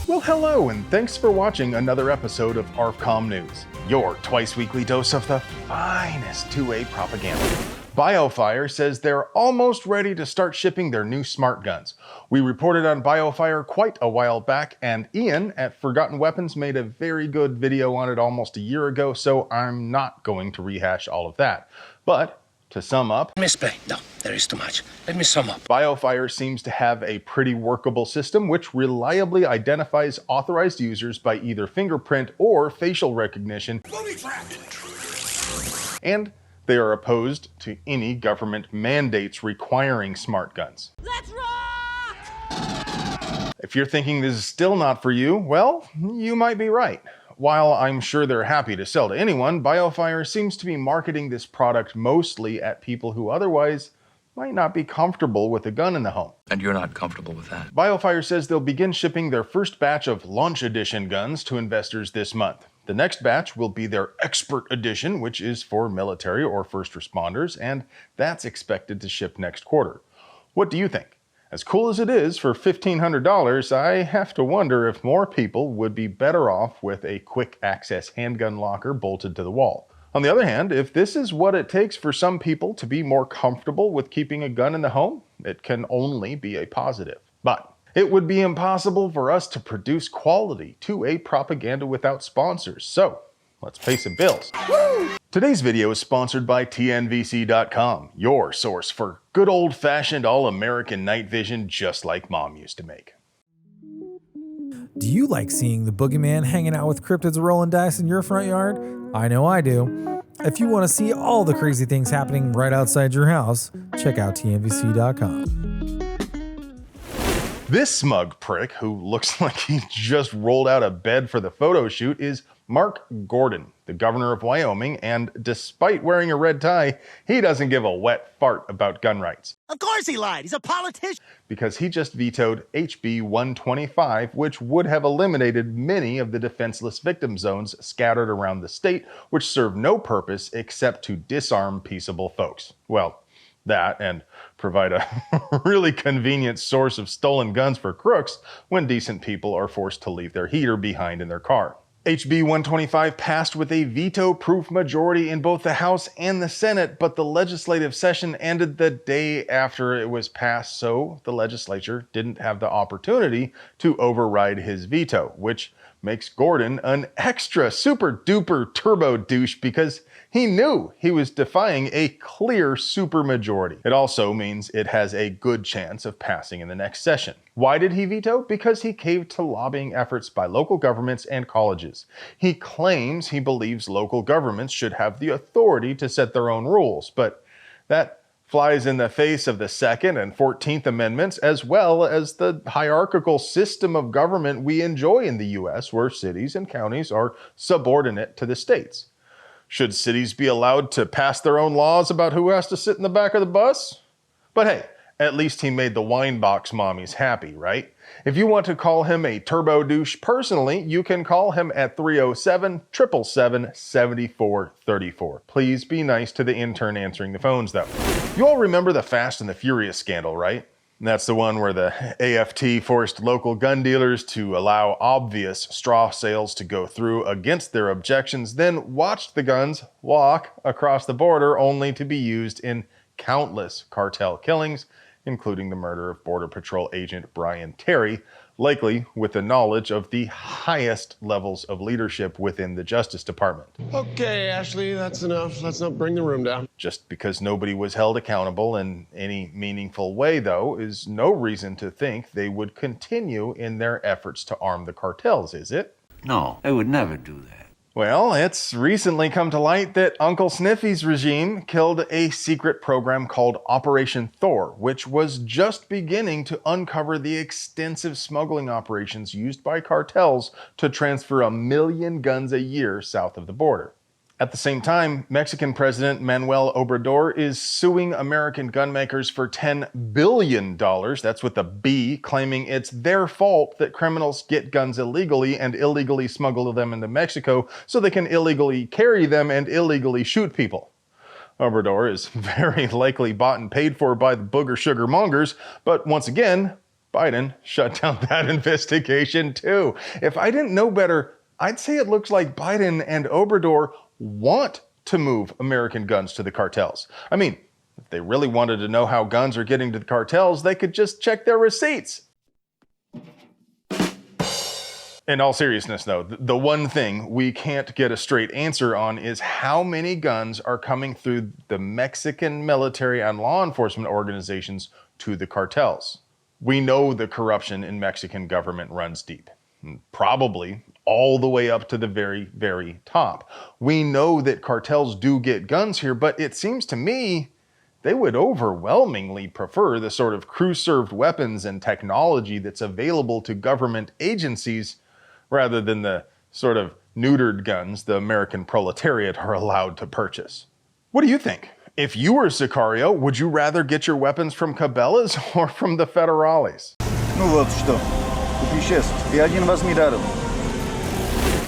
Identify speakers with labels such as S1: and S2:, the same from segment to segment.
S1: Well, hello, and thanks for watching another episode of ARFCOM News, your twice-weekly dose of the finest 2A propaganda. Biofire says they're almost ready to start shipping their new smart guns. We reported on Biofire quite a while back, and Ian at Forgotten Weapons made a very good video on it almost a year ago, so I'm not going to rehash all of that. But to sum up,
S2: Misplay. No, there is too much. Let me sum up.
S1: Biofire seems to have a pretty workable system which reliably identifies authorized users by either fingerprint or facial recognition. And they are opposed to any government mandates requiring smart guns.
S3: Let's rock!
S1: If you're thinking this is still not for you, well, you might be right. While I'm sure they're happy to sell to anyone, Biofire seems to be marketing this product mostly at people who otherwise might not be comfortable with a gun in the home.
S4: And you're not comfortable with that?
S1: Biofire says they'll begin shipping their first batch of Launch Edition guns to investors this month. The next batch will be their Expert Edition, which is for military or first responders, and that's expected to ship next quarter. What do you think? As cool as it is for $1,500, I have to wonder if more people would be better off with a quick access handgun locker bolted to the wall. On the other hand, if this is what it takes for some people to be more comfortable with keeping a gun in the home, it can only be a positive. But it would be impossible for us to produce quality 2A propaganda without sponsors, so let's pay some bills. Woo! Today's video is sponsored by TNVC.com, your source for good old-fashioned all-American night vision just like Mom used to make.
S5: Do you like seeing the boogeyman hanging out with cryptids rolling dice in your front yard? I know I do. If you want to see all the crazy things happening right outside your house, check out TNVC.com.
S1: This smug prick, who looks like he just rolled out of bed for the photo shoot, is Mark Gordon, the governor of Wyoming, and despite wearing a red tie, he doesn't give a wet fart about gun rights.
S6: Of course he lied. He's a politician.
S1: Because he just vetoed HB 125, which would have eliminated many of the defenseless victim zones scattered around the state, which serve no purpose except to disarm peaceable folks. Well, that and provide a really convenient source of stolen guns for crooks when decent people are forced to leave their heater behind in their car. HB 125 passed with a veto-proof majority in both the House and the Senate, but the legislative session ended the day after it was passed, so the legislature didn't have the opportunity to override his veto, which makes Gordon an extra super-duper turbo douche because he knew he was defying a clear supermajority. It also means it has a good chance of passing in the next session. Why did he veto? Because he caved to lobbying efforts by local governments and colleges. He claims he believes local governments should have the authority to set their own rules, but that flies in the face of the Second and 14th Amendments, as well as the hierarchical system of government we enjoy in the U.S., where cities and counties are subordinate to the states. Should cities be allowed to pass their own laws about who has to sit in the back of the bus? But hey, at least he made the wine box mommies happy, right? If you want to call him a turbo douche personally, you can call him at 307-777-7434. Please be nice to the intern answering the phones, though. You all remember the Fast and the Furious scandal, right? That's the one where the AFT forced local gun dealers to allow obvious straw sales to go through against their objections, then watched the guns walk across the border only to be used in countless cartel killings, including the murder of Border Patrol agent Brian Terry, likely with the knowledge of the highest levels of leadership within the Justice Department.
S7: Okay, Ashley, that's enough. Let's not bring the room down.
S1: Just because nobody was held accountable in any meaningful way, though, is no reason to think they would continue in their efforts to arm the cartels, is it?
S8: No, I would never do that.
S1: Well, it's recently come to light that Uncle Sniffy's regime killed a secret program called Operation Thor, which was just beginning to uncover the extensive smuggling operations used by cartels to transfer 1 million guns a year south of the border. At the same time, Mexican President Manuel Obrador is suing American gun makers for $10 billion, that's with a B, claiming it's their fault that criminals get guns illegally and illegally smuggle them into Mexico so they can illegally carry them and illegally shoot people. Obrador is very likely bought and paid for by the booger sugar mongers, but once again, Biden shut down that investigation too. If I didn't know better, I'd say it looks like Biden and Obrador want to move American guns to the cartels. I mean, if they really wanted to know how guns are getting to the cartels, they could just check their receipts. In all seriousness, though, the one thing we can't get a straight answer on is how many guns are coming through the Mexican military and law enforcement organizations to the cartels. We know the corruption in Mexican government runs deep, probably all the way up to the very, very top. We know that cartels do get guns here, but it seems to me they would overwhelmingly prefer the sort of crew-served weapons and technology that's available to government agencies rather than the sort of neutered guns the American proletariat are allowed to purchase. What do you think? If you were Sicario, would you rather get your weapons from Cabela's or from the Federales?
S3: Ну вот что. Веществ. И один возьми даром.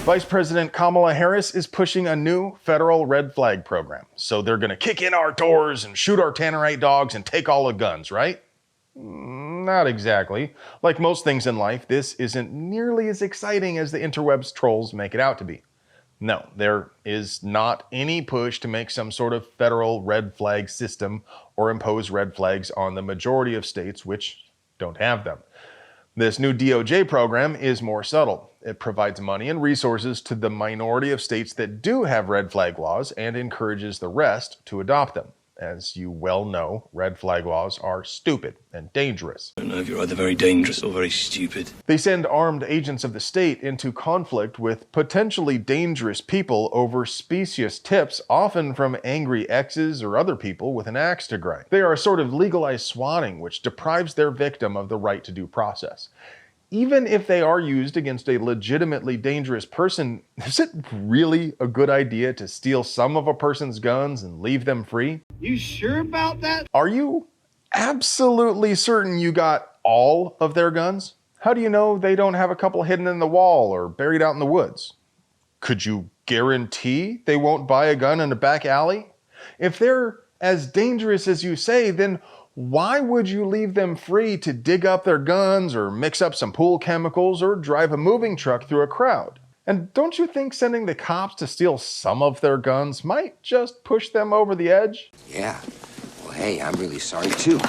S1: Vice President Kamala Harris is pushing a new federal red flag program. So they're going to kick in our doors and shoot our Tannerite dogs and take all the guns, right? Not exactly. Like most things in life, this isn't nearly as exciting as the interwebs trolls make it out to be. No, there is not any push to make some sort of federal red flag system or impose red flags on the majority of states which don't have them. This new DOJ program is more subtle. It provides money and resources to the minority of states that do have red flag laws and encourages the rest to adopt them. As you well know, red flag laws are stupid and dangerous.
S2: I don't know if you're either very dangerous or very stupid.
S1: They send armed agents of the state into conflict with potentially dangerous people over specious tips, often from angry exes or other people with an axe to grind. They are a sort of legalized swatting, which deprives their victim of the right to due process. Even if they are used against a legitimately dangerous person, is it really a good idea to steal some of a person's guns and leave them free?
S6: You sure about that?
S1: Are you absolutely certain you got all of their guns? How do you know they don't have a couple hidden in the wall or buried out in the woods? Could you guarantee they won't buy a gun in a back alley? If they're as dangerous as you say, then why would you leave them free to dig up their guns or mix up some pool chemicals or drive a moving truck through a crowd? And don't you think sending the cops to steal some of their guns might just push them over the edge?
S8: Yeah. Well, hey, I'm really sorry too.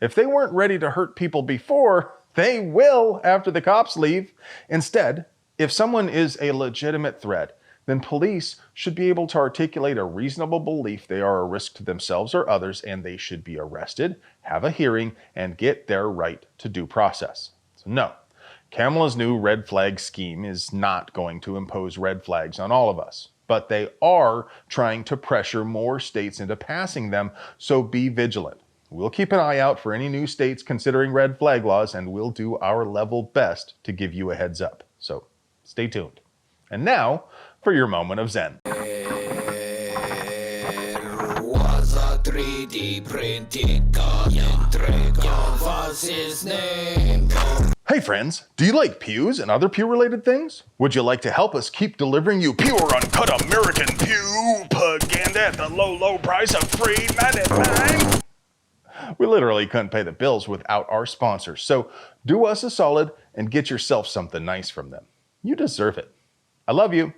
S1: If they weren't ready to hurt people before, they will after the cops leave. Instead, if someone is a legitimate threat, then police should be able to articulate a reasonable belief they are a risk to themselves or others, and they should be arrested, have a hearing, and get their right to due process. So no, Kamala's new red flag scheme is not going to impose red flags on all of us, but they are trying to pressure more states into passing them, so be vigilant. We'll keep an eye out for any new states considering red flag laws, and we'll do our level best to give you a heads up. So stay tuned. And now, for your moment of zen.
S4: There was a 3D printed gun was his name.
S1: Hey friends, do you like pews and other pew-related things? Would you like to help us keep delivering you pure, uncut American pew propaganda at the low, low price of free 99? We literally couldn't pay the bills without our sponsors, so do us a solid and get yourself something nice from them. You deserve it. I love you.